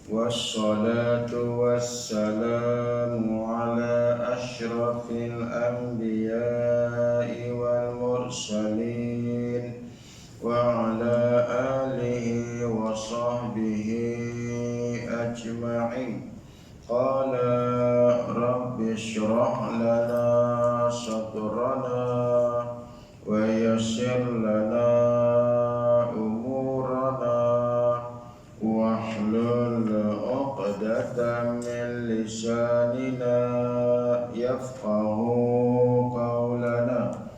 Wassalatu wassalamu ala ashrafil anbiya'i wal mursalin wa ala alihi wa sahbihi ajma'in. Qala rabbi shrah lana sadrana wa yassir lana umurana wahlul uqdatan min lisanina yafqahu qawlana.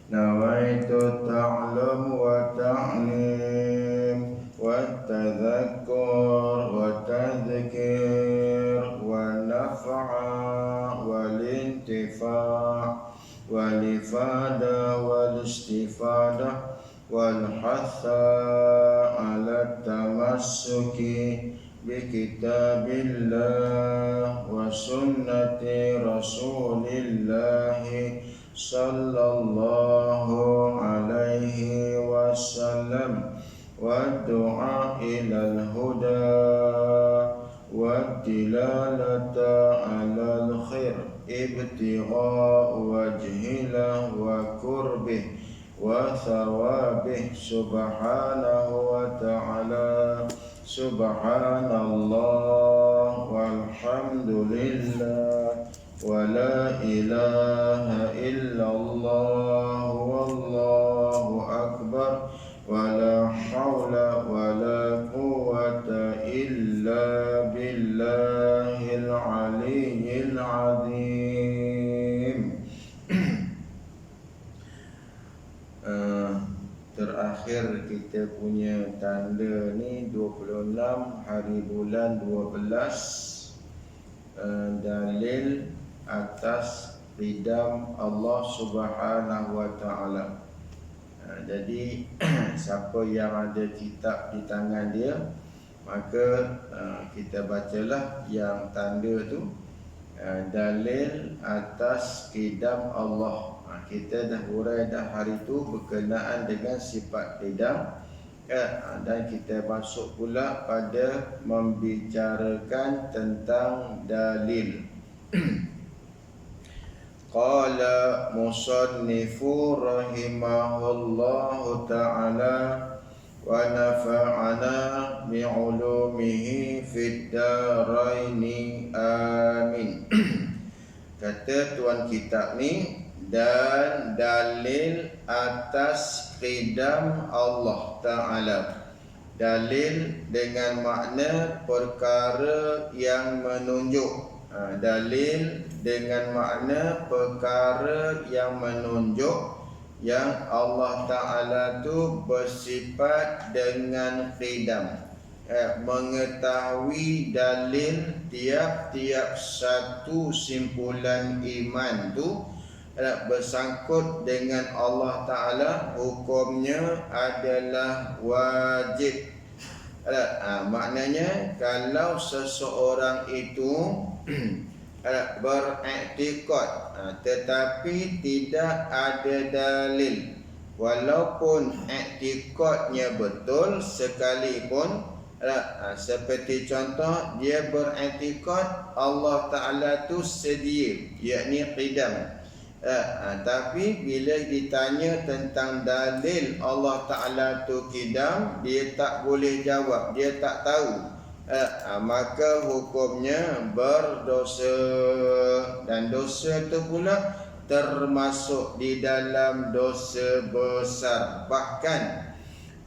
Nawaitu ta'lam wa ta'lim wa tadhakkur wa tadhkir wa naf'a wal intifa' wal ifada wal istifadah wal hatha ala tamassuki bi kitabillah wa sunnati rasulillah sallallahu alaihi wasallam wa du'a ilal huda wa tilalata alal khair ibtigha wajhilah wa kurbih wa thawabih subhanahu wa ta'ala. Subhanallah walhamdulillah wa la ilaha illallah wallahu akbar wa la hawla wa la quwwata illa billahil aliyyil azim. Terakhir kita punya tanda ni 26 hari bulan 12, dalil atas qidam Allah Subhanahu wa taala. Jadi siapa yang ada kitab di tangan dia, maka kita bacalah yang tanda tu, dalil atas qidam Allah. Kita dah hurai dah hari tu berkenaan dengan sifat qidam, dan kita masuk pula pada membicarakan tentang dalil. Qala musannifu rahimahullahu ta'ala wa nafa'ana bi'ulumihi fid daraini amin. Kata tuan kitab ni, dan dalil atas qidam Allah Ta'ala. Dalil dengan makna perkara yang menunjuk. Dalil dengan makna perkara yang menunjuk yang Allah Ta'ala tu bersifat dengan qidam. Mengetahui dalil tiap-tiap satu simpulan iman tu bersangkut dengan Allah Ta'ala, hukumnya adalah wajib. Maknanya kalau seseorang itu beriktikad tetapi tidak ada dalil, walaupun iktikadnya betul sekalipun, seperti contoh dia beriktikad Allah Ta'ala tu sedia, yakni qidam, tapi bila ditanya tentang dalil Allah Ta'ala tu qidam, dia tak boleh jawab, dia tak tahu, maka hukumnya berdosa. Dan dosa tu pula termasuk di dalam dosa besar. Bahkan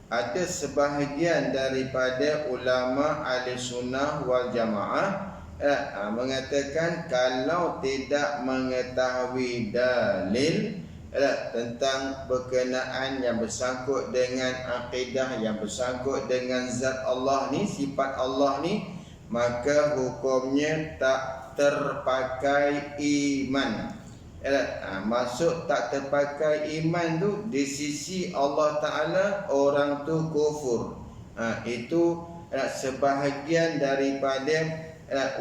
ada sebahagian daripada ulama ahli sunnah wal jamaah mengatakan kalau tidak mengetahui dalil tentang berkenaan yang bersangkut dengan akidah, yang bersangkut dengan zat Allah ni, sifat Allah ni, maka hukumnya tak terpakai iman. Maksud tak terpakai iman tu, di sisi Allah Ta'ala orang tu kufur. Itu sebahagian daripada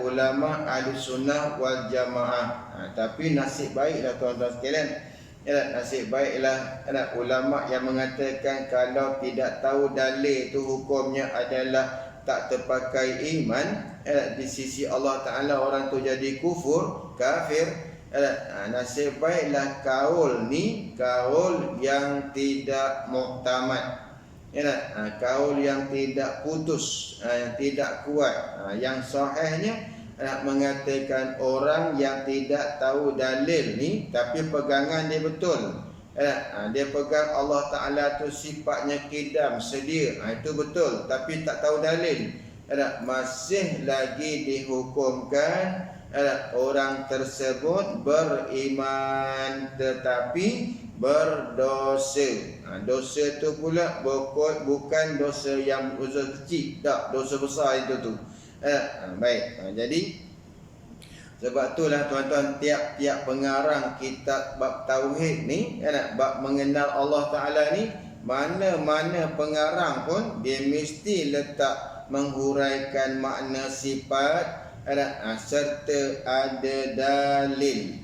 ulama ahli sunnah wal jamaah. Tapi nasib baiklah tuan-tuan sekalian, nasib baiklah ulama yang mengatakan kalau tidak tahu dalil itu hukumnya adalah tak terpakai iman, di sisi Allah Ta'ala orang tu jadi kufur, kafir, nasib baiklah kaul ni kaul yang tidak muktamad, kaul yang tidak putus, yang tidak kuat. Yang sahihnya mengatakan orang yang tidak tahu dalil ni tapi pegangan dia betul, dia pegang Allah Ta'ala tu sifatnya qidam, sedia, itu betul, tapi tak tahu dalil, masih lagi dihukumkan orang tersebut beriman tetapi berdosa. Dosa tu pula bukan dosa yang dosa kecil, tak, dosa besar itu tu. Baik, jadi sebab itulah tuan-tuan, tiap-tiap pengarang kitab bab tauhid ni, bab mengenal Allah Ta'ala ni, mana-mana pengarang pun dia mesti letak menghuraikan makna sifat, serta ada dalil.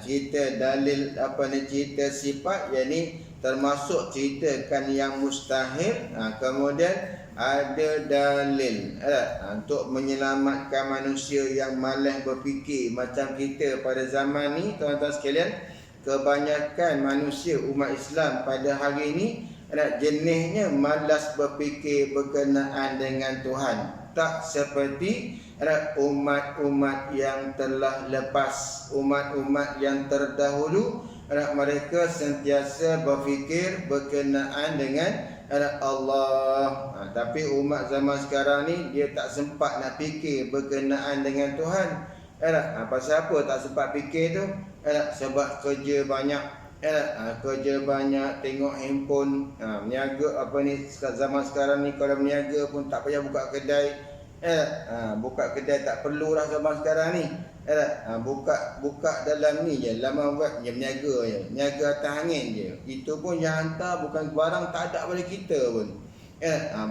Cerita dalil apa ni, cerita sifat, yang ni termasuk ceritakan yang mustahil, kemudian ada dalil untuk menyelamatkan manusia yang malas berfikir macam kita pada zaman ni. Tuan-tuan sekalian, kebanyakan manusia umat Islam pada hari ini jenisnya malas berfikir berkenaan dengan Tuhan, tak seperti umat-umat yang telah lepas, umat-umat yang terdahulu. Mereka sentiasa berfikir berkenaan dengan Allah. Tapi umat zaman sekarang ni dia tak sempat nak fikir berkenaan dengan Tuhan. Pasal apa tak sempat fikir tu? Sebab kerja banyak. Kerja banyak, tengok handphone, meniaga apa ni, zaman sekarang ni kalau meniaga pun tak payah buka kedai. Buka kedai tak perlu dah zaman sekarang ni. Buka dalam ni je, laman web je, berniaga je, niaga atas angin je. Itu pun yang hantar bukan barang tak ada pada kita pun.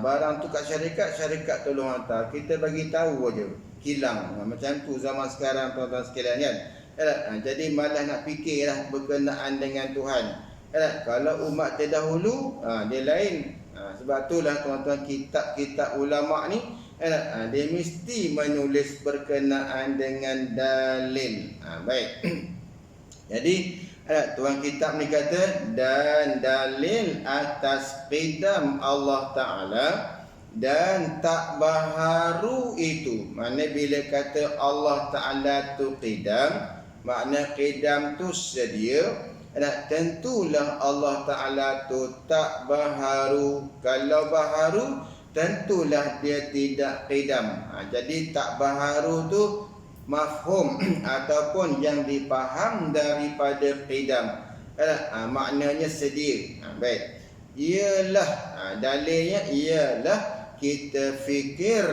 Barang tu kat syarikat, syarikat tolong hantar, kita bagi tahu aja, hilang. Macam tu zaman sekarang tuan-tuan sekalian kan. Jadi malas nak fikirlah berkenaan dengan Tuhan. Kalau umat terdahulu dia lain. Sebab itulah tuan-tuan, kitab-kitab ulama ni dia mesti menulis berkenaan dengan dalil. Baik. Jadi tuan kitab ni kata, dan dalil atas qidam Allah Ta'ala dan tak baharu itu. Makna bila kata Allah Ta'ala tu qidam, makna qidam tu sedia. Tentulah Allah Ta'ala tu tak baharu. Kalau baharu, tentulah dia tidak qidam. Jadi tak baharu tu mafhum ataupun yang dipaham daripada qidam. Maknanya sedia. Baik. Ialah dalilnya ialah kita fikir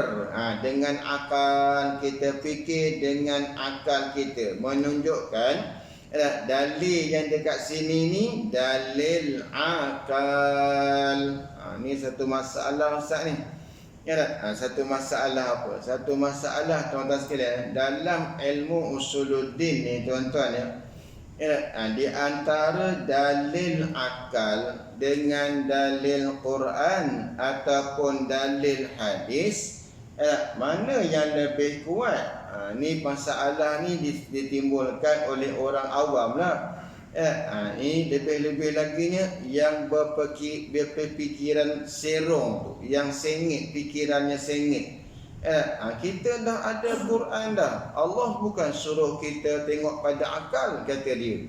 dengan akal, kita fikir dengan akal kita, menunjukkan dalil yang dekat sini ni dalil akal. Ni satu masalah Ustaz ni. Satu masalah apa? Satu masalah tuan-tuan sekalian, dalam ilmu usuluddin ni tuan-tuan ya. Di antara dalil akal dengan dalil Quran ataupun dalil hadis, mana yang lebih kuat? Ni masalah ni ditimbulkan oleh orang awam lah. Ini lebih-lebih laginya yang berfikiran serong tu, yang sengit, fikirannya sengit. Kita dah ada Quran dah. Allah bukan suruh kita tengok pada akal, kata dia.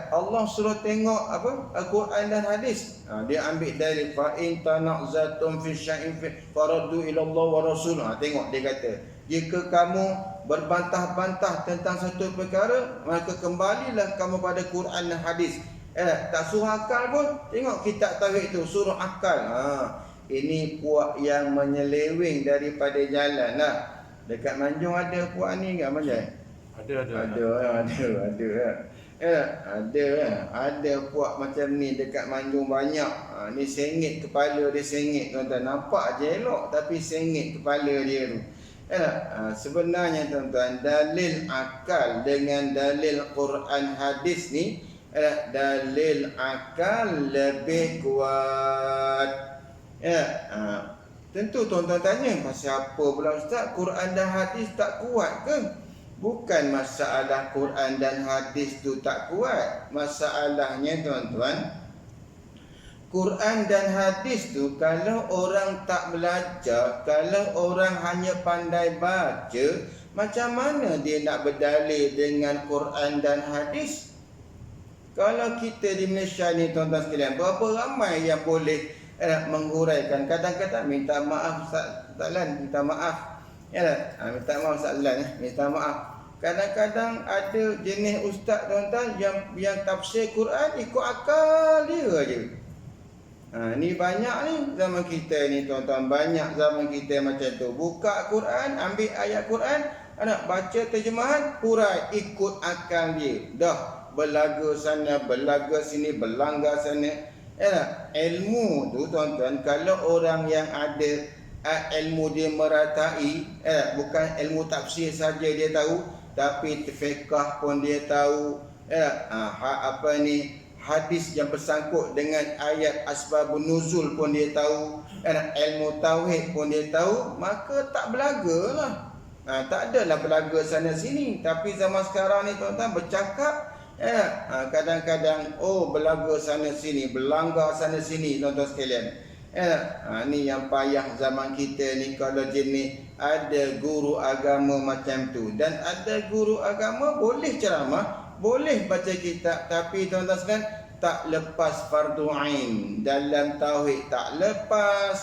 Allah suruh tengok apa? Al-Quran dan hadis. Dia ambil dari fa in tanazzatum fi syai'in faraddu ila Allah wa rasul. Tengok dia kata, jika kamu berbantah-bantah tentang satu perkara, maka kembalilah kamu pada Quran dan hadis. Tak suruh akal pun, tengok kitab tauhid tu suruh akal. Ini puak yang menyeleweng daripada jalan lah. Dekat Manjung ada puak ni enggak Manjung? Ada puak macam ni dekat Manjung banyak. Ni sengit kepala dia, sengit tuan-tuan. Nampak je elok tapi sengit kepala dia tu. Sebenarnya tuan-tuan, dalil akal dengan dalil Quran hadis ni, dalil akal lebih kuat. Tentu tuan-tuan tanya, pasal apa pula Ustaz? Quran dan hadis tak kuat ke? Bukan masalah Quran dan hadis tu tak kuat. Masalahnya tuan-tuan, Quran dan hadis tu kalau orang tak belajar, kalau orang hanya pandai baca, macam mana dia nak berdalil dengan Quran dan hadis? Kalau kita di Malaysia ni tuan-tuan sekalian, berapa ramai yang boleh menghuraikan? Kadang-kadang minta maaf Ustaz Lan, minta maaf. Minta maaf Ustaz Lan, minta maaf. Kadang-kadang ada jenis ustaz tuan-tuan yang tafsir Quran ikut akal dia aje. Ni banyak ni zaman kita ni tuan-tuan, banyak zaman kita macam tu. Buka Quran, ambil ayat Quran, nak baca terjemahan, hurai ikut akal dia. Dah berlaga sana, berlaga sini, berlanggar sana. Ilmu tu tuan-tuan, kalau orang yang ada ilmu dia meratai, bukan ilmu tafsir saja dia tahu, tapi fiqh pun dia tahu, hadis yang bersangkut dengan ayat asbabun nuzul pun dia tahu, ilmu tauhid pun dia tahu, maka tak belagalah. Tak adalah belaga sana sini. Tapi zaman sekarang ni tuan-tuan bercakap, kadang-kadang belaga sana sini, berlanggar sana sini tuan-tuan sekalian. Ni yang payah zaman kita ni. Kalau jenis ada guru agama macam tu, dan ada guru agama boleh ceramah, boleh baca kitab, tapi tuan-tuan sekalian tak lepas fardu ain dalam tauhid, tak lepas.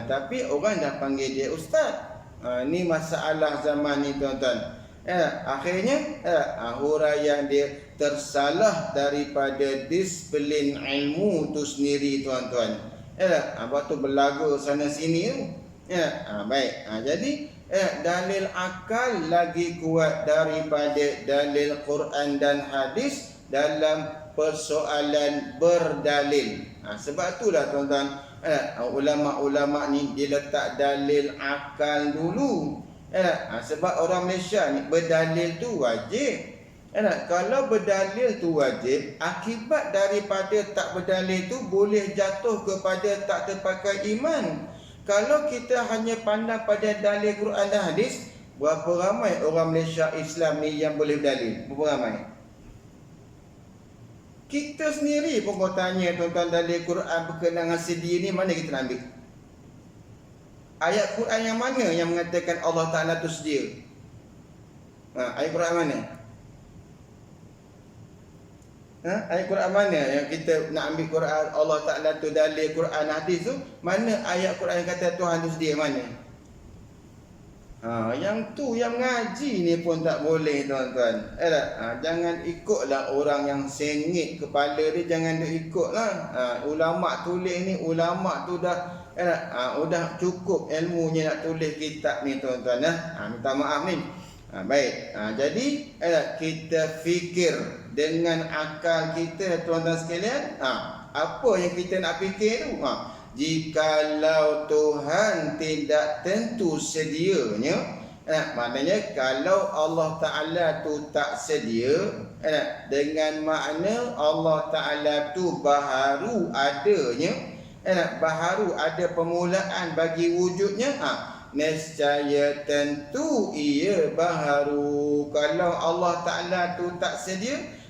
Tapi orang dah panggil dia ustaz. Ni masalah zaman ni tuan-tuan. Akhirnya huraian dia tersalah daripada disiplin ilmu tu sendiri tuan-tuan. Apa tu berlagu sana sini tu. Baik. Jadi dalil akal lagi kuat daripada dalil Quran dan hadis dalam persoalan berdalil. Sebab itulah tuan-tuan, ulama-ulama ni dia letak dalil akal dulu. Sebab orang Malaysia ni berdalil tu wajib. Kalau berdalil tu wajib, akibat daripada tak berdalil tu boleh jatuh kepada tak terpakai iman. Kalau kita hanya pandang pada dalil Quran dan hadis, berapa ramai orang Malaysia Islam ni yang boleh berdalil? Berapa ramai? Kita sendiri pun kau tanya tuan-tuan, dalil Quran berkenaan sedia ni mana kita nak ambil? Ayat Quran yang mana yang mengatakan Allah Ta'ala tu sedia? Ayat Quran mana? Ayat Quran mana yang kita nak ambil Quran Allah Ta'ala tu dalil Quran hadis tu? Mana ayat Quran yang kata Tuhan tu sedia, mana? Yang tu yang ngaji ni pun tak boleh tuan-tuan. Jangan ikutlah orang yang sengit kepala dia, jangan dia ikutlah. Ulama tulis ni, ulama tu dah udah cukup ilmunya nak tulis kitab ni tuan-tuan. Minta maaf ni. Baik. Jadi kita fikir dengan akal kita tuan-tuan sekalian. Apa yang kita nak fikir tu? Jikalau Tuhan tidak tentu sedianya, maknanya kalau Allah Ta'ala tu tak sedia, dengan makna Allah Ta'ala tu baharu adanya, baharu ada permulaan bagi wujudnya, nescaya tentu ia baharu. Kalau Allah Ta'ala tu tak sedia,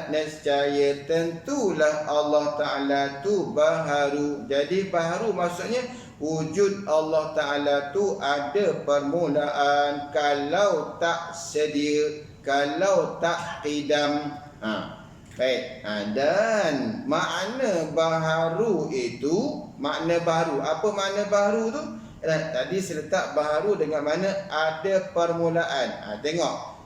nescaya tentulah Allah Ta'ala tu baharu. Jadi baharu maksudnya wujud Allah Ta'ala tu ada permulaan. Kalau tak sedia, kalau tak qidam. Baik. Dan makna baharu itu, makna baharu. Apa makna baharu tu? Tadi saya letak baharu dengan makna ada permulaan. Tengok.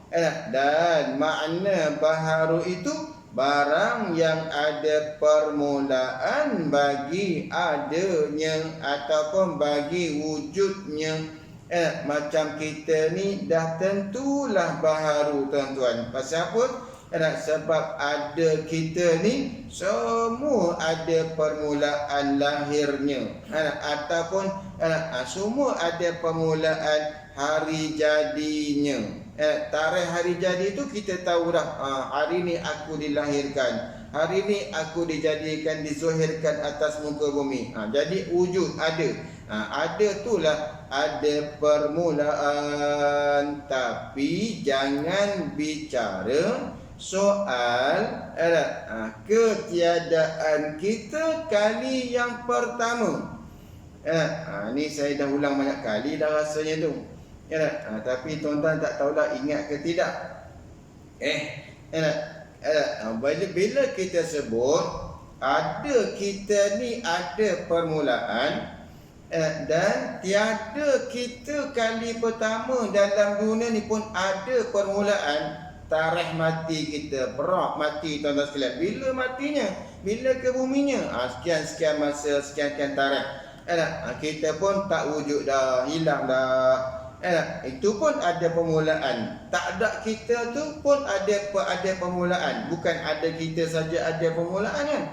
Dan makna baharu itu barang yang ada permulaan bagi adanya ataupun bagi wujudnya. Macam kita ni dah tentulah baharu tuan-tuan. Pasal apa? Sebab ada kita ni semua ada permulaan lahirnya, ataupun semua ada permulaan hari jadinya. Tarikh hari jadi itu kita tahu dah, hari ni aku dilahirkan, hari ni aku dijadikan, dizuhirkan atas muka bumi. Jadi wujud ada. Ada itulah, ada permulaan. Tapi jangan bicara soal ketiadaan kita kali yang pertama. Ni saya dah ulang banyak kali dah rasanya tu. Tapi tuan-tuan tak tahulah ingat ke tidak. Bila kita sebut ada kita ni ada permulaan, dan tiada kita kali pertama dalam dunia ni pun ada permulaan. Tarikh mati kita, berak mati tuan-tuan sekalian. Bila matinya? Bila ke buminya? Sekian-sekian masa, sekian-sekian tarikh. Kita pun tak wujud dah, hilang dah. Itu pun ada permulaan. Tak ada kita tu pun ada permulaan. Bukan ada kita saja ada permulaan kan.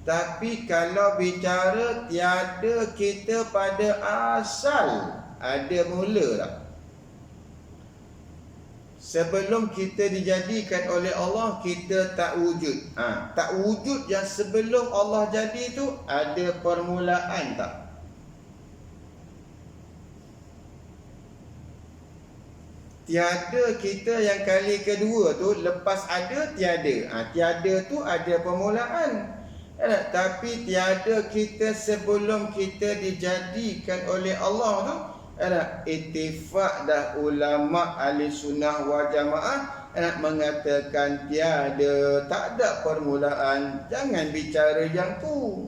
Tapi kalau bicara tiada kita pada asal, ada mula tak? Sebelum kita dijadikan oleh Allah, kita tak wujud. Tak wujud yang sebelum Allah jadi tu ada permulaan tak? Tiada kita yang kali kedua tu, lepas ada tiada. Tiada tu ada permulaan. Tapi tiada kita sebelum kita dijadikan oleh Allah tu, ittifaq dah ulama ahli sunnah wal jamaah mengatakan tiada, tak ada permulaan. Jangan bicara yang tu.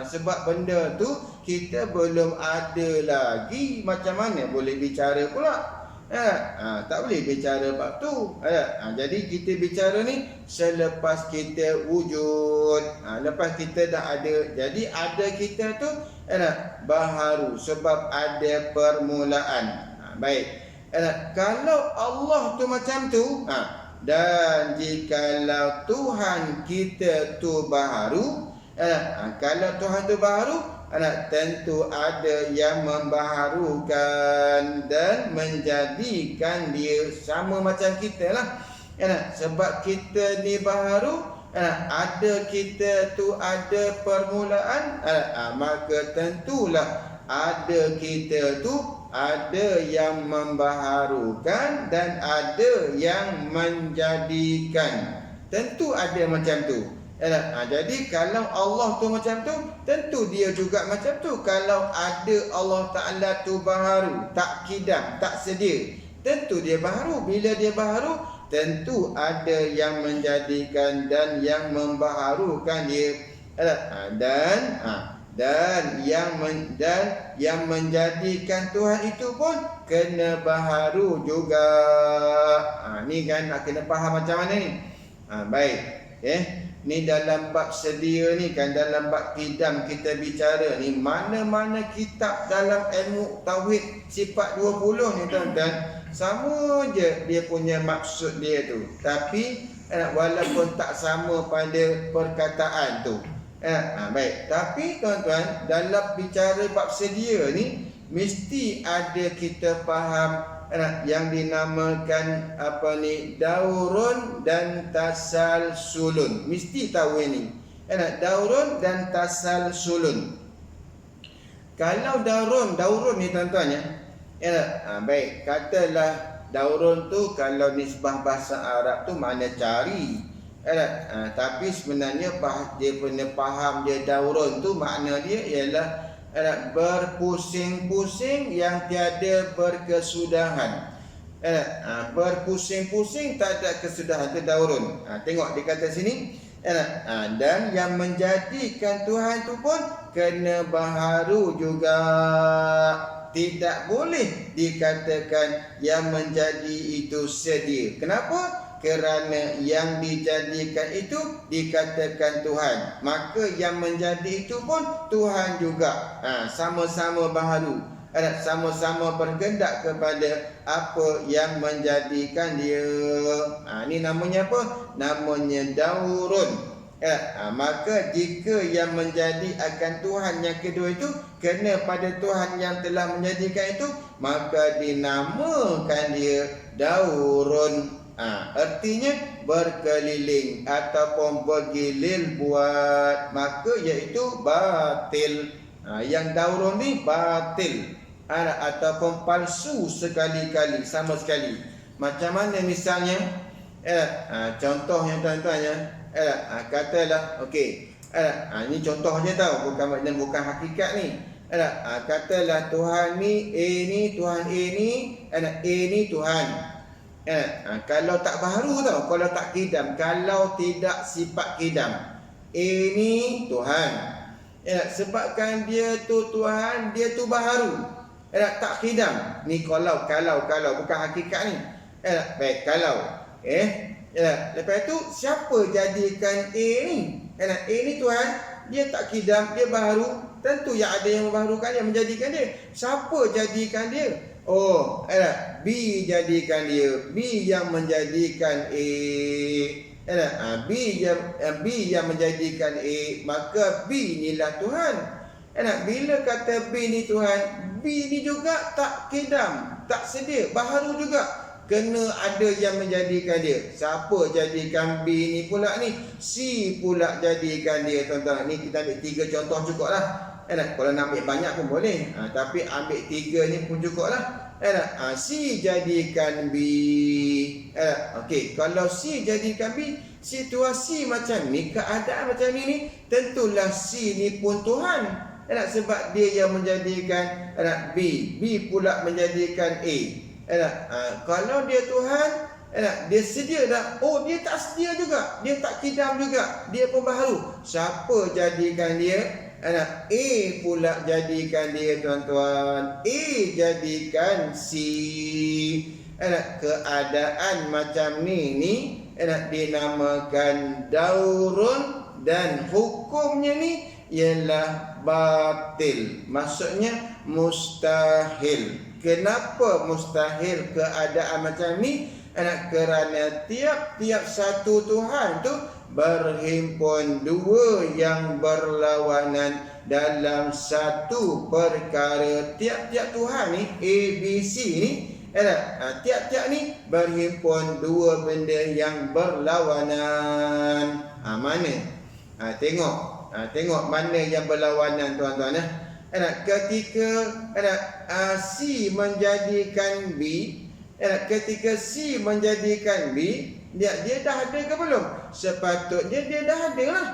Sebab benda tu kita belum ada lagi. Macam mana boleh bicara pula? Tak boleh bicara bab tu. Jadi kita bicara ni selepas kita wujud. Lepas kita dah ada. Jadi ada kita tu baharu sebab ada permulaan. Baik. Kalau Allah tu macam tu, dan jikalau Tuhan kita tu baharu, kalau Tuhan tu baharu, tentu ada yang membaharukan dan menjadikan dia sama macam kita lah. Sebab kita ni baharu, ada kita tu ada permulaan, maka tentulah ada kita tu ada yang membaharukan dan ada yang menjadikan. Tentu ada macam tu. Jadi kalau Allah tu macam tu, tentu dia juga macam tu. Kalau ada Allah Ta'ala tu baharu, tak kidam, tak sedia, tentu dia baharu. Bila dia baharu, tentu ada yang menjadikan dan yang membaharukan dia. Dan yang menjadikan Tuhan itu pun kena baharu juga. Ni kan nak kena faham macam mana ni. Baik. Ni dalam bab sedia ni kan, dalam bab kidam kita bicara ni, mana-mana kitab dalam ilmu tauhid sifat 20 ni tuan-tuan, sama je dia punya maksud dia tu. Tapi walaupun tak sama pada perkataan tu. Baik. Tapi tuan-tuan, dalam bicara bab sedia ni mesti ada kita faham yang dinamakan daurun dan tasalsulun. Mesti tahu ini. Daurun dan tasalsulun. Kalau daurun ni tuan-tuan ya. Baik, katalah daurun tu kalau nisbah bahasa Arab tu makna cari. Tapi sebenarnya dia punya faham dia daurun tu makna dia ialah berpusing-pusing yang tiada berkesudahan. Berpusing-pusing tak ada kesudahan, itu daurun. Tengok dia kata sini, dan yang menjadikan Tuhan tu pun kena baharu juga. Tidak boleh dikatakan yang menjadi itu sedia. Kenapa? Kerana yang dijadikan itu dikatakan Tuhan, maka yang menjadi itu pun Tuhan juga. Sama-sama baharu, sama-sama berkehendak kepada apa yang menjadikan dia. Ini namanya apa? Namanya daurun. Maka jika yang menjadi akan Tuhan yang kedua itu kena pada Tuhan yang telah menjadikan itu, maka dinamakan dia daurun. Artinya berkeliling ataupun bergilir buat, maka iaitu batil. Yang daurun ni batil ataupun palsu sekali-kali, sama sekali. Macam mana misalnya, contohnya tuan-tuannya, katalah okey, ini contohnya tau, bukan hakikat ni. Katalah Tuhan ni A ni, Tuhan A ni, A ni Tuhan. Kalau tak baharu tau, kalau tak kidam, kalau tidak sifat kidam, A ni Tuhan. Sebabkan dia tu Tuhan, dia tu baharu, tak kidam. Ni kalau bukan hakikat ni. Baik, kalau lepas tu siapa jadikan A ni? A ni Tuhan, dia tak kidam, dia baharu. Tentu yang ada yang membaharukan dia, menjadikan dia. Siapa jadikan dia? Oh, B jadikan dia. B yang menjadikan A. B yang menjadikan A, maka B inilah Tuhan. Bila kata B ni Tuhan, B ni juga tak kidam, tak sedia, baharu juga. Kena ada yang menjadikan dia. Siapa jadikan B ni pula ni? C pula jadikan dia, tuan-tuan. Ni kita ambil 3 contoh cukup lah. Kalau nak ambil banyak pun boleh, tapi ambil 3 ni pun cukup lah. C jadikan B. Okey, kalau C jadikan B, situasi macam ni, keadaan macam ni, tentulah C ni pun Tuhan. Sebab dia yang menjadikan B. B pula menjadikan A. Kalau dia Tuhan, dia sedia dah. Oh, dia tak sedia juga, dia tak kidam juga, dia pun baharu. Siapa jadikan dia? A pula jadikan dia, tuan-tuan. A jadikan C. Keadaan macam ni dinamakan daurun, dan hukumnya ni ialah batil. Maksudnya mustahil. Kenapa mustahil keadaan macam ni? Kerana tiap-tiap satu Tuhan tu berhimpun dua yang berlawanan dalam satu perkara. Tiap-tiap Tuhan ni, A, B, C ni, tiap-tiap ni berhimpun dua benda yang berlawanan. Mana? Tengok mana yang berlawanan, tuan-tuan. Ketika C menjadikan B, ketika C menjadikan B, dia dah ada ke belum? Sepatutnya dia dah ada lah.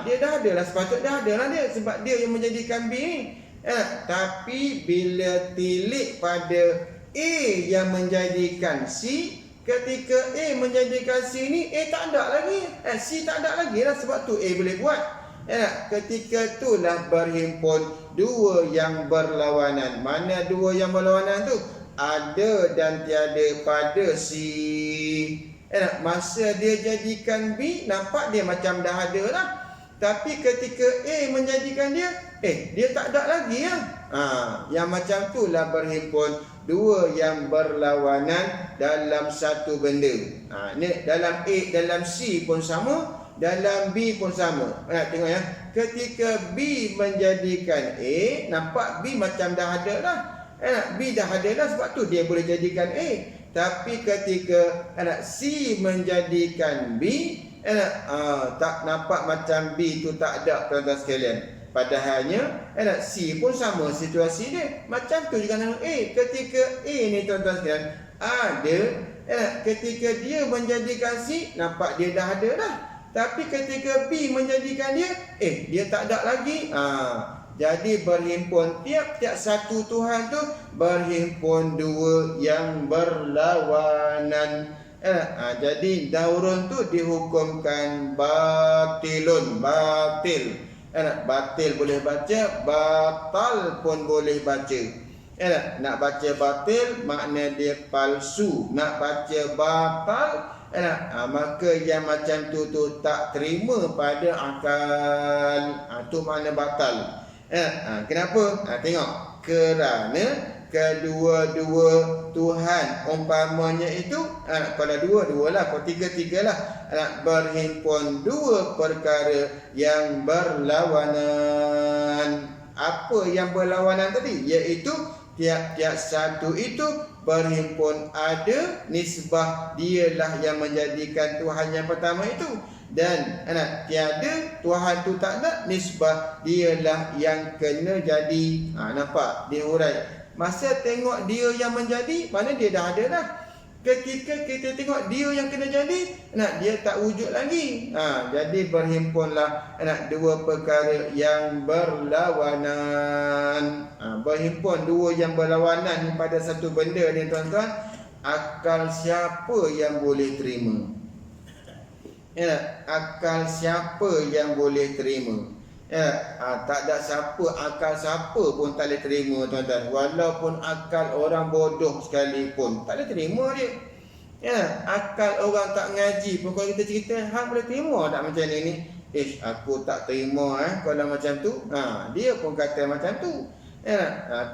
Dia dah ada lah, sepatutnya dah ada lah dia, sebab dia yang menjadikan B ni. Tapi bila tilik pada A yang menjadikan C, ketika A menjadikan C ni, A tak ada lagi, C tak ada lagi lah, sebab tu A boleh buat. Ketika itulah berhimpun dua yang berlawanan. Mana dua yang berlawanan tu? Ada dan tiada pada C. Masa dia jadikan B, nampak dia macam dah ada lah. Tapi ketika A menjadikan dia, dia tak ada lagi lah. Yang macam tu lah berhimpun dua yang berlawanan dalam satu benda. Ni dalam A, dalam C pun sama, dalam B pun sama. Tengok ya. Ketika B menjadikan A, nampak B macam dah ada lah. B dah ada lah, sebab tu dia boleh jadikan A. Tapi ketika C menjadikan B, tak nampak macam B tu tak ada, tuan-tuan sekalian. Padahalnya C pun sama situasi dia. Macam tu juga dengan A. Ketika A ni, tuan-tuan sekalian, ada, ketika dia menjadikan C, nampak dia dah ada dah. Tapi ketika B menjadikan dia, dia tak ada lagi. Jadi berhimpun tiap-tiap satu Tuhan tu berhimpun dua yang berlawanan. Jadi daurun tu dihukumkan batilun, batil. Batil boleh baca, batal pun boleh baca. Nak baca batil makna dia palsu. Nak baca batal, maka yang macam tu tak terima pada akal. Tu makna batal. Kenapa? Tengok, kerana kedua-dua Tuhan umpamanya itu, kalau dua-dua lah, kalau tiga-tiga lah, berhimpun dua perkara yang berlawanan. Apa yang berlawanan tadi? Iaitu tiap-tiap satu itu berhimpun ada nisbah, dialah yang menjadikan Tuhan yang pertama itu. Dan tiada, Tuhan tu tak ada, nisbah dialah yang kena jadi. Nampak dia hurai. Masa tengok dia yang menjadi, mana dia dah ada dah. Ketika kita tengok dia yang kena jadi, dia tak wujud lagi. Jadi berhimpunlah dua perkara yang berlawanan. Berhimpun dua yang berlawanan pada satu benda ni tuan-tuan. Akal siapa yang boleh terima? Akal siapa yang boleh terima? Tak ada siapa, akal siapa pun tak boleh terima tuan-tuan. Walaupun akal orang bodoh sekalipun tak boleh terima dia. Akal orang tak ngaji pun kalau kita cerita, hang boleh terima tak macam ni? Aku tak terima kalau macam tu. Dia pun kata macam tu.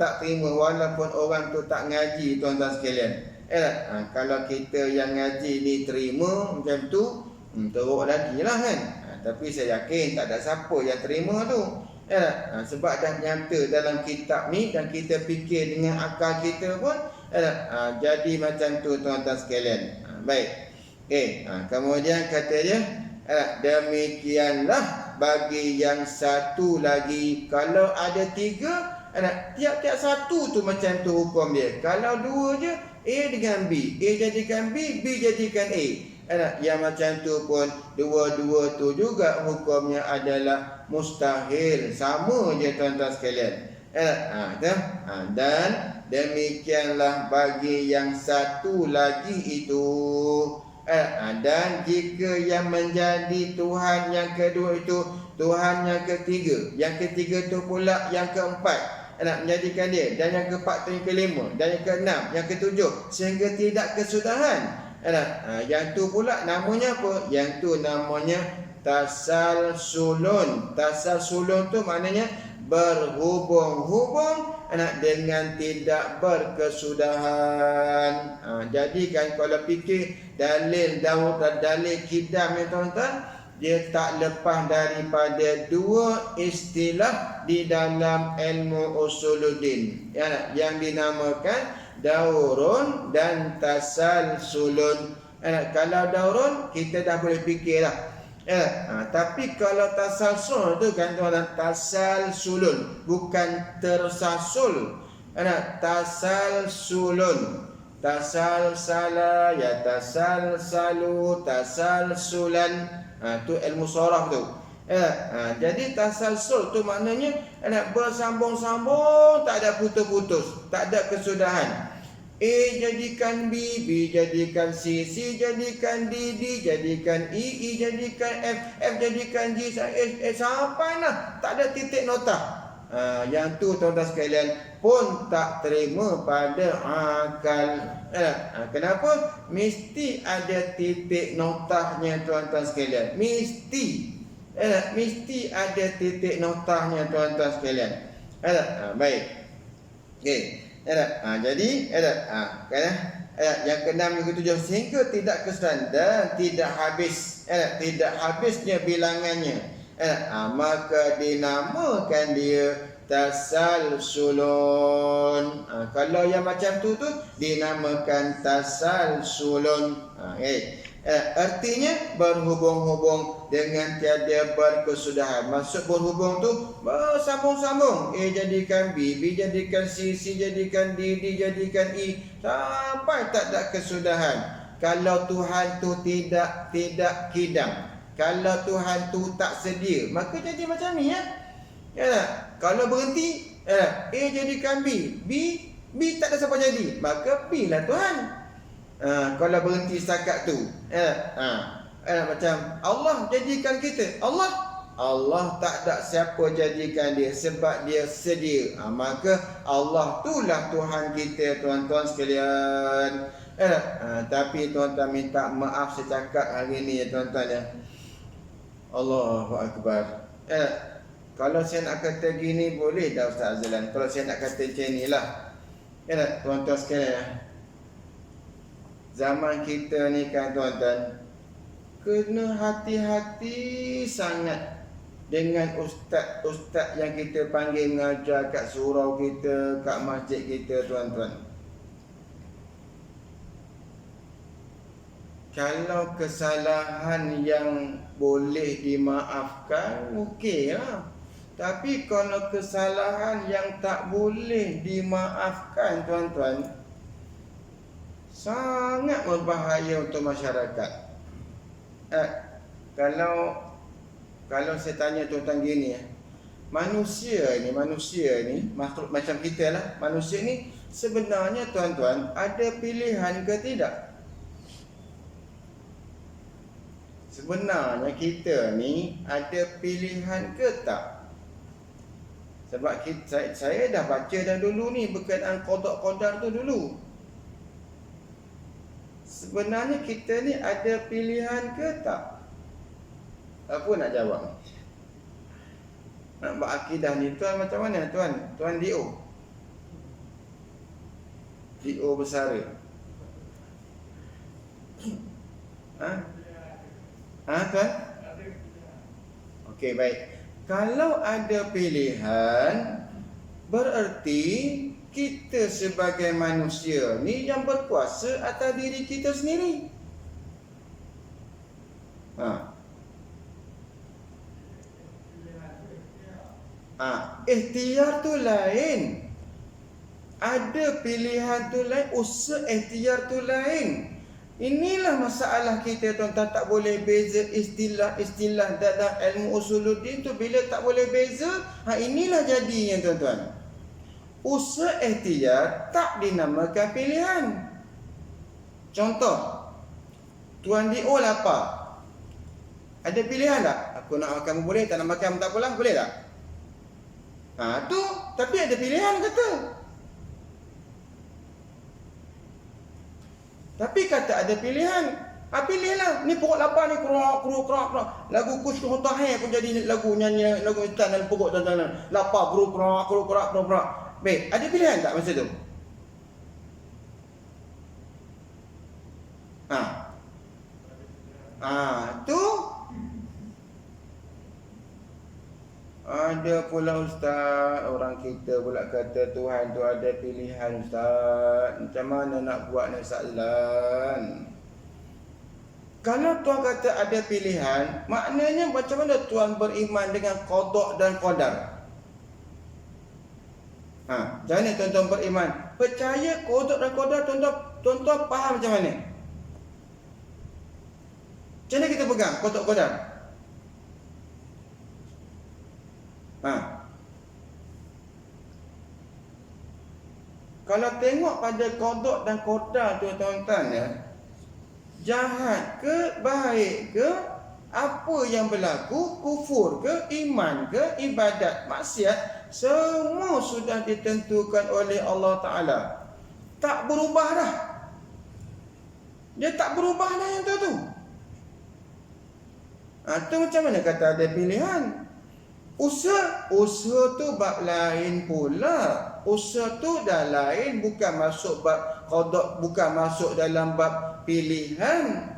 Tak terima walaupun orang tu tak ngaji tuan-tuan sekalian. Kalau kita yang ngaji ni terima macam tu, teruk lagi lah kan. Tapi saya yakin tak ada siapa yang terima tu. Sebab dah nyata dalam kitab ni, dan kita fikir dengan akal kita pun jadi macam tu tuan-tuan sekalian. Baik. Kemudian kata dia, demikianlah bagi yang satu lagi. Kalau ada tiga, tiap-tiap satu tu macam tu hukum dia. Kalau dua je, A dengan B, A jadikan B, B jadikan A. Yang macam tu pun dua-dua tu juga hukumnya adalah mustahil. Sama je tuan-tuan sekalian. Dan demikianlah bagi yang satu lagi itu. Dan jika yang menjadi Tuhan yang kedua itu Tuhan yang ketiga, yang ketiga tu pula yang keempat, menjadikan dia, dan yang keempat tu yang kelima, dan yang keenam, yang ketujuh, sehingga tidak kesudahan. Yang tu pula namanya apa? Yang tu namanya tasalsulun. Tasalsulun tu maknanya berhubung-hubung dengan tidak berkesudahan. Jadi kan kalau fikir dalil Daud dan dalil Kidam ni tuan-tuan, dia tak lepas daripada dua istilah di dalam ilmu usuluddin, yang dinamakan daurun dan tasalsulun. Kalau daurun kita dah boleh fikirlah. Tapi kalau tasalsul tu kan tuan-tuan, tasalsulun, bukan tersasul. Tasalsulun. Tasalsala ya tasalsalu tasalsulan. Tu ilmu soraf tu. Jadi tasalsul tu maknanya bersambung-sambung, tak ada putus-putus, tak ada kesudahan. A jadikan B, B jadikan C, C jadikan D, D jadikan E, E jadikan F, F jadikan G, sampai lah tak ada titik nota. Yang tu tuan-tuan sekalian pun tak terima pada akal. Kenapa? Mesti ada titik notahnya tuan-tuan sekalian. Mesti ada titik notahnya tuan-tuan sekalian. Baik. Okey. Jadi yang keenam, yang ketujuh, sehingga tidak kesudahan dan tidak habis, tidak habisnya bilangannya. Maka dinamakan dia tasalsulun. Kalau yang macam tu dinamakan tasalsulun. Artinya berhubung-hubung dengan tiada berkesudahan. Maksud berhubung tu bersambung-sambung. A jadikan B, B jadikan C, C jadikan D, D jadikan E, sampai tak ada kesudahan. Kalau Tuhan tu tidak kidam, kalau Tuhan tu tak sedia, maka jadi macam ni Kalau berhenti, A jadikan B, B tak ada siapa jadi, maka B lah Tuhan. Kalau berhenti setakat tu, macam Allah jadikan kita, Allah tak ada siapa jadikan dia, sebab dia sedia. Maka Allah itulah Tuhan kita tuan-tuan sekalian. Tapi tuan-tuan minta maaf secakap hari ni tuan-tuan Allahu Akbar. Kalau saya nak kata gini boleh dah Ustaz Azlan. Kalau saya nak kata macam ni lah, tuan-tuan sekalian, zaman kita ni kan tuan-tuan, kena hati-hati sangat dengan ustaz-ustaz yang kita panggil mengajar kat surau kita, kat masjid kita tuan-tuan. Kalau kesalahan yang boleh dimaafkan, okeylah. Tapi kalau kesalahan yang tak boleh dimaafkan, tuan-tuan, sangat berbahaya untuk masyarakat. Kalau saya tanya tuan-tuan gini, manusia ni makhluk macam kita lah. Manusia ni sebenarnya, tuan-tuan, ada pilihan ke tidak? Sebenarnya kita ni ada pilihan ke tak? Sebab saya dah baca dah dulu ni berkenaan qada qadar tu dulu. Sebenarnya kita ni ada pilihan ke tak? Apa nak jawab? Nak buat akidah ni tuan macam mana tuan? Tuan DO. DO besar. Tuan? Okey, baik. Kalau ada pilihan, bererti kita sebagai manusia ni yang berkuasa atas diri kita sendiri. Ikhtiar tu lain. Ada pilihan tu lain, usaha ikhtiar tu lain. Inilah masalah kita, tuan-tuan. Tak boleh beza istilah-istilah dalam ilmu usuluddin tu. Bila tak boleh beza, inilah jadinya, tuan-tuan. Usaha ikhtiar tak dinamakan pilihan. Contoh, Tuan DO lapar. Ada pilihan tak? Aku nak makan boleh, tak nak makan tak apalah, boleh tak? Tu, tapi ada pilihan kata. Tapi kata ada pilihan. Pilihlah. Ni pokok lapar ni kerak. Lagu Kush Hotahai pun jadi lagu nyanyi lagu ikan dan pokok dan lapar kerak. Baik, ada pilihan tak masa tu? Tu ada pula ustaz, orang kita pula kata Tuhan tu ada pilihan ustaz. Macam mana nak buat ni Ustazlan? Kalau tuan kata ada pilihan, maknanya macam mana tuan beriman dengan qada dan qadar? Macam mana tuan-tuan beriman? Percaya qada dan qadar, tuan-tuan faham macam mana? Macam mana kita pegang qada qadar? Kalau tengok pada qada dan qadar tu, tuan-tuan, jahat ke baik ke, apa yang berlaku, kufur ke, iman ke, ibadat, maksiat, semua sudah ditentukan oleh Allah Ta'ala. Tak berubah dah. Dia tak berubah dah yang tu. Tu macam mana kata ada pilihan? Usaha tu bab lain pula. Usaha tu dah lain, bukan masuk bab qada, bukan masuk dalam bab pilihan.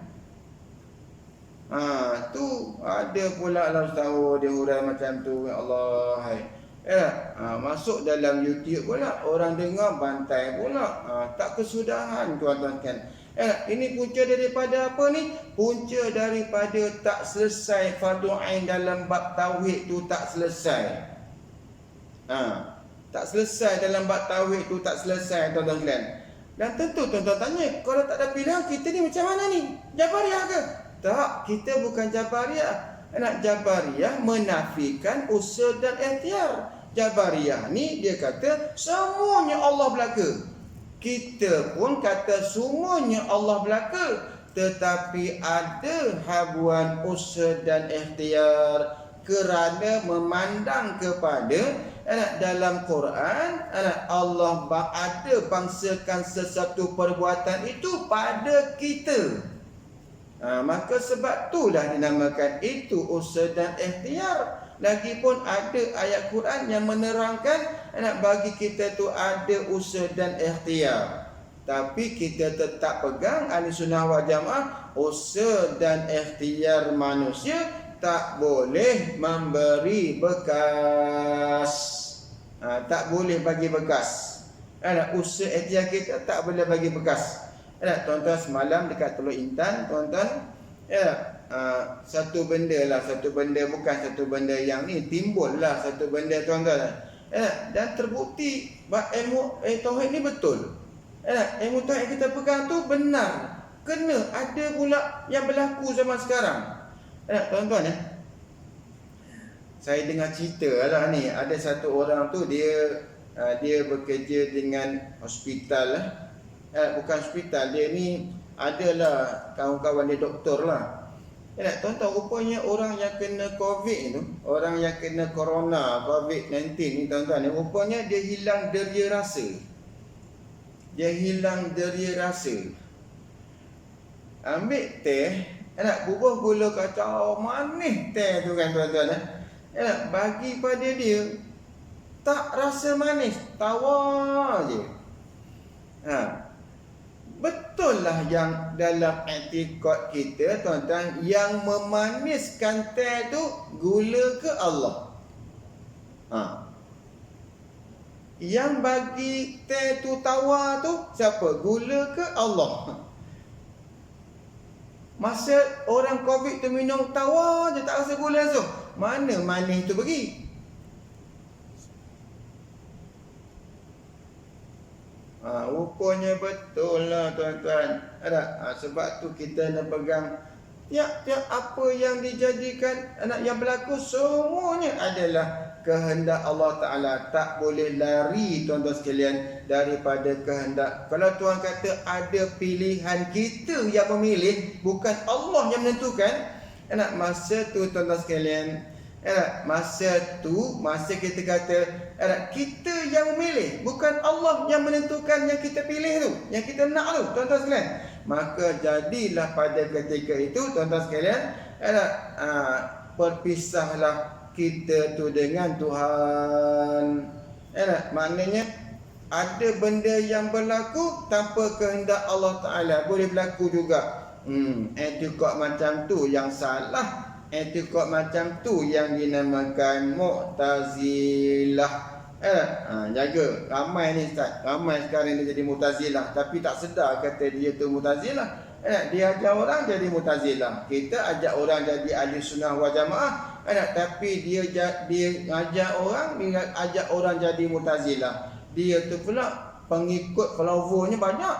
Tu ada pula lah tahu dia hurai macam tu, ya Allah. Masuk dalam YouTube pula, orang dengar bantai pula. Tak kesudahan, tuan-tuan kan. Ini punca daripada apa ni? Punca daripada tak selesai fardu ain dalam bab tauhid tu, tak selesai. Tak selesai dalam bab tauhid tu, tak selesai, tuan-tuan sekalian. Dan tentu tuan-tuan tanya, kalau tak ada pilihan, kita ni macam mana ni? Jabariyah ke? Tak, kita bukan Jabariyah. Jabariyah menafikan usaha dan ikhtiar. Jabariyah ni dia kata semuanya Allah belaka. Kita pun kata semuanya Allah belaka, tetapi ada habuan usaha dan ikhtiar kerana memandang kepada dalam Quran Allah ada bangsakan sesuatu perbuatan itu pada kita. Maka sebab itulah dinamakan itu usaha dan ikhtiar. Lagipun ada ayat Quran yang menerangkan bagi kita tu ada usaha dan ikhtiar. Tapi kita tetap pegang Ahlussunnah wal Jamaah, usaha dan ikhtiar manusia tak boleh memberi bekas. Tak boleh bagi bekas. Usaha ikhtiar kita tak boleh bagi bekas. Tuan-tuan semalam dekat Teluk Intan, tuan-tuan, satu benda bukan satu benda yang ni, timbul lah satu benda tuan-tuan. Dan terbukti ilmu tauhid ni betul. Ilmu tauhid yang kita pegang tu benar. Kena ada pula yang berlaku zaman sekarang. Tuan-tuan saya dengar cerita lah ni, ada satu orang tu dia bekerja dengan hospital lah. Bukan hospital, dia ni adalah kawan-kawan dia doktor lah. Tuan-tuan, rupanya orang yang kena COVID tu, orang yang kena corona, COVID-19 ni tuan-tuan, rupanya dia hilang deria rasa. Ambil teh, bubuh gula kacau manis teh tu kan tuan-tuan. Bagi pada dia, tak rasa manis, tawa je. Betul lah yang dalam etikot kita tuan-tuan, yang memaniskan teh tu gula ke Allah? Yang bagi teh tu tawa tu siapa? Gula ke Allah? Masa orang COVID tu minum tawa je, tak rasa gula langsung, mana manis tu pergi? Rupanya betul lah tuan-tuan. Sebab tu kita nak pegang tiap-tiap apa yang dijadikan yang berlaku, semuanya adalah kehendak Allah Ta'ala. Tak boleh lari tuan-tuan sekalian daripada kehendak. Kalau Tuhan kata ada pilihan, kita yang memilih, bukan Allah yang menentukan. Masa tu tuan-tuan sekalian, masa kita kata kita yang memilih, bukan Allah yang menentukan yang kita pilih tu, yang kita nak tu tuan-tuan sekalian, maka jadilah pada ketika itu tuan-tuan sekalian, berpisahlah kita tu dengan Tuhan. Maknanya ada benda yang berlaku tanpa kehendak Allah Ta'ala, boleh berlaku juga. Etikot macam tu yang salah. Etikot macam tu yang dinamakan Mu'tazilah. Jaga. Ramai ni Ustaz, ramai sekarang dia jadi Mu'tazilah, tapi tak sedar kata dia tu Mu'tazilah. Dia ajar orang jadi Mu'tazilah. Kita ajak orang jadi Ahli Sunnah wal Jamaah. Tapi dia ajak orang jadi Mu'tazilah. Dia tu pula pengikut followernya banyak.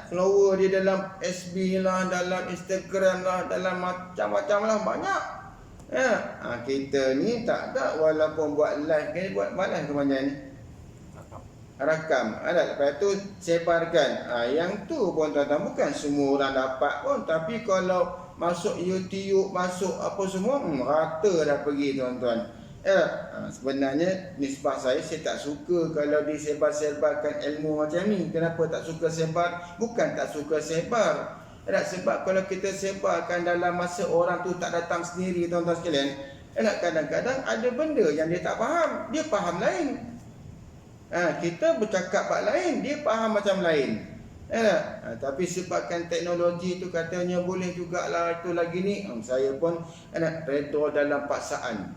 Follower dia dalam SB lah, dalam Instagram lah, dalam macam-macam lah, banyak. Kita ni tak ada, walaupun buat live, buat live ke mana ni? Rakam. Lepas tu sebarkan. Yang tu pun tuan-tuan, bukan semua orang dapat pun. Tapi kalau masuk YouTube, masuk apa semua, rata dah pergi tuan-tuan. Sebenarnya nisbah saya tak suka kalau disebar-sebarkan ilmu macam ni. Kenapa tak suka sebar? Bukan tak suka sebar. Sebab kalau kita sebarkan dalam masa orang tu tak datang sendiri tuan-tuan sekalian, kadang-kadang ada benda yang dia tak faham, dia faham lain. Kita bercakap bab lain, dia faham macam lain. Tapi sebabkan teknologi tu katanya boleh jugalah itu lagi ni, saya pun redha dalam paksaan.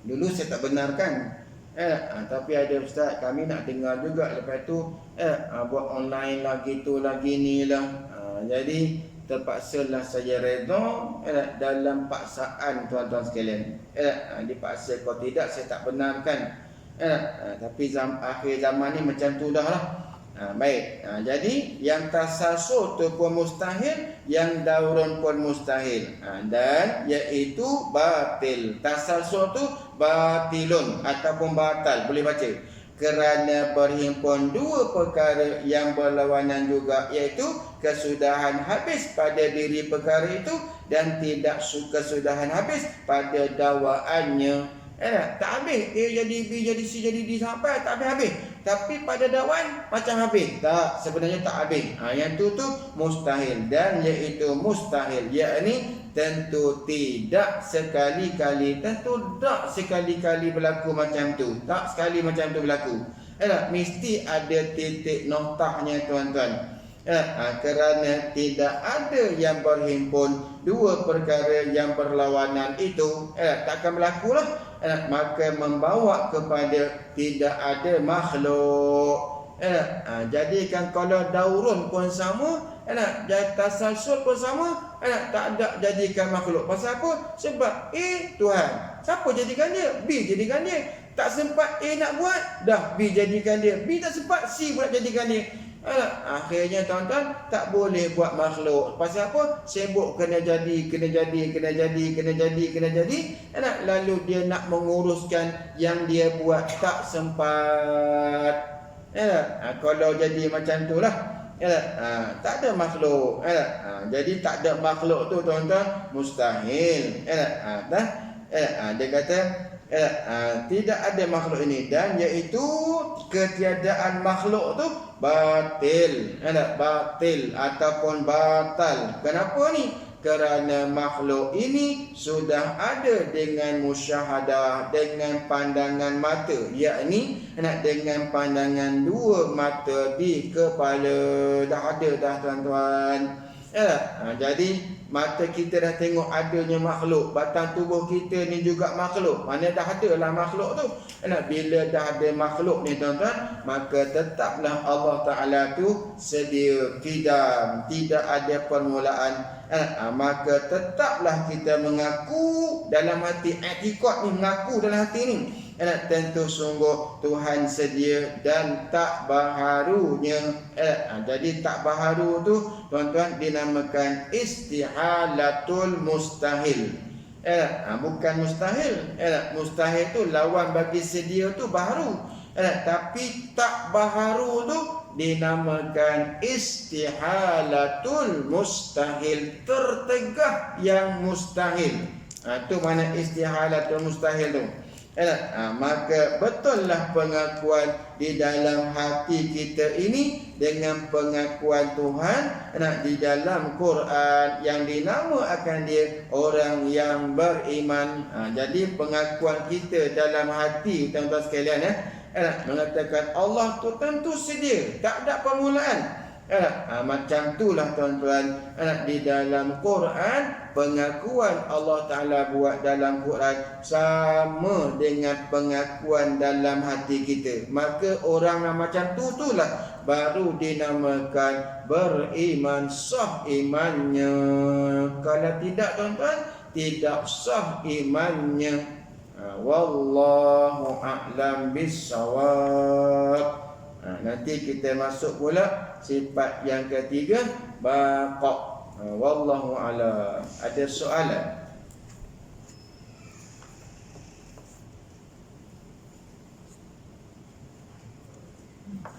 Dulu saya tak benarkan, tapi ada ustaz, kami nak dengar juga. Lepas tu buat online lah, gitu lah, gini lah. Jadi terpaksalah saya redha dalam paksaan tuan-tuan sekalian. Dipaksa, kalau tidak saya tak benarkan. Tapi akhir zaman ni macam tu dah lah. Baik. Jadi yang tasasur tu pun mustahil, yang daurun pun mustahil. Dan iaitu batil. Tasasur tu batilun ataupun batal, boleh baca. Kerana berhimpun dua perkara yang berlawanan juga, iaitu kesudahan habis pada diri perkara itu dan tidak kesudahan habis pada dakwaannya. Tak habis, A jadi B jadi C jadi D sampai tak habis-habis. Tapi pada dakwaan macam habis. Tak, sebenarnya tak habis. Yang tu mustahil. Dan iaitu mustahil, yakni tentu tidak sekali-kali, tentu tak sekali-kali berlaku macam tu. Tak sekali macam tu berlaku. Mesti ada titik noktahnya tuan-tuan. Kerana tidak ada yang berhimpun dua perkara yang berlawanan itu, takkan berlaku lah. maka membawa kepada tidak ada makhluk. Jadikan kalau daurun pun sama, tasalsul pun sama, tak ada jadikan makhluk. Pasal apa? Sebab A Tuhan. Siapa jadikan dia? B jadikan dia. Tak sempat A nak buat, dah B jadikan dia. B tak sempat, C pula jadikan dia. Akhirnya tuan-tuan tak boleh buat makhluk. Pasal apa? Sibuk kena jadi. Lalu dia nak menguruskan yang dia buat, tak sempat. Kalau jadi macam tu lah, tak ada makhluk. Jadi tak ada makhluk tu tuan-tuan mustahil. Dia kata tidak ada makhluk ini, dan iaitu ketiadaan makhluk tu batil. Batil ataupun batal. Kenapa ni? Kerana makhluk ini sudah ada dengan musyahadah, dengan pandangan mata, yakni dengan pandangan dua mata di kepala. Dah ada dah tuan-tuan. Jadi mata kita dah tengok adanya makhluk, batang tubuh kita ni juga makhluk. Mana dah ada lah makhluk tu. Bila dah ada makhluk ni tuan-tuan, maka tetaplah Allah Ta'ala tu sedia, qidam, tidak ada permulaan. Maka tetaplah kita mengaku dalam hati, i'tiqad ni, mengaku dalam hati ni, tentu sungguh Tuhan sedia dan tak baharunya. Jadi tak baharu tu tuan-tuan dinamakan istihalatul mustahil. Bukan mustahil. Mustahil tu lawan bagi sedia tu baharu. Tapi tak baharu tu dinamakan istihalatul mustahil, tertegah yang mustahil. Itu mana istihalatul mustahil tu. Maka betullah pengakuan di dalam hati kita ini dengan pengakuan Tuhan di dalam Quran yang dinamakan dia orang yang beriman. Jadi pengakuan kita dalam hati tuan-tuan sekalian, mengatakan Allah tu tentu sedia, tak ada permulaan. Macam itulah tuan-tuan, di dalam Quran, pengakuan Allah Ta'ala buat dalam Quran sama dengan pengakuan dalam hati kita. Maka orang yang macam itulah baru dinamakan beriman, sah imannya. Kalau tidak tuan-tuan, tidak sah imannya. Wallahu a'lam bissawab. Nanti kita masuk pula sifat yang ketiga, baqa'. Wallahu a'lam. Ada soalan?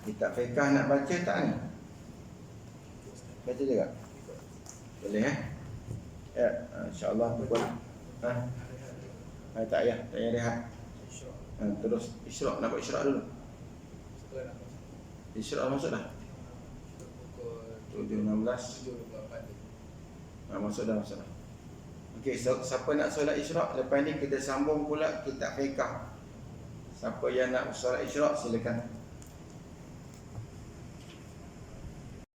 Kitab fiqh nak baca tak ni? Baca juga? Boleh ya, insya-Allah pukul tak payah rehat. Terus Isyraq, nak buat Isyraq dulu. Isyraq masuk dah 7.16. Masuk dah. Okey, siapa nak solat Isyraq? Lepas ni kita sambung pula kitab fiqh. Siapa yang nak solat Isyraq silakan.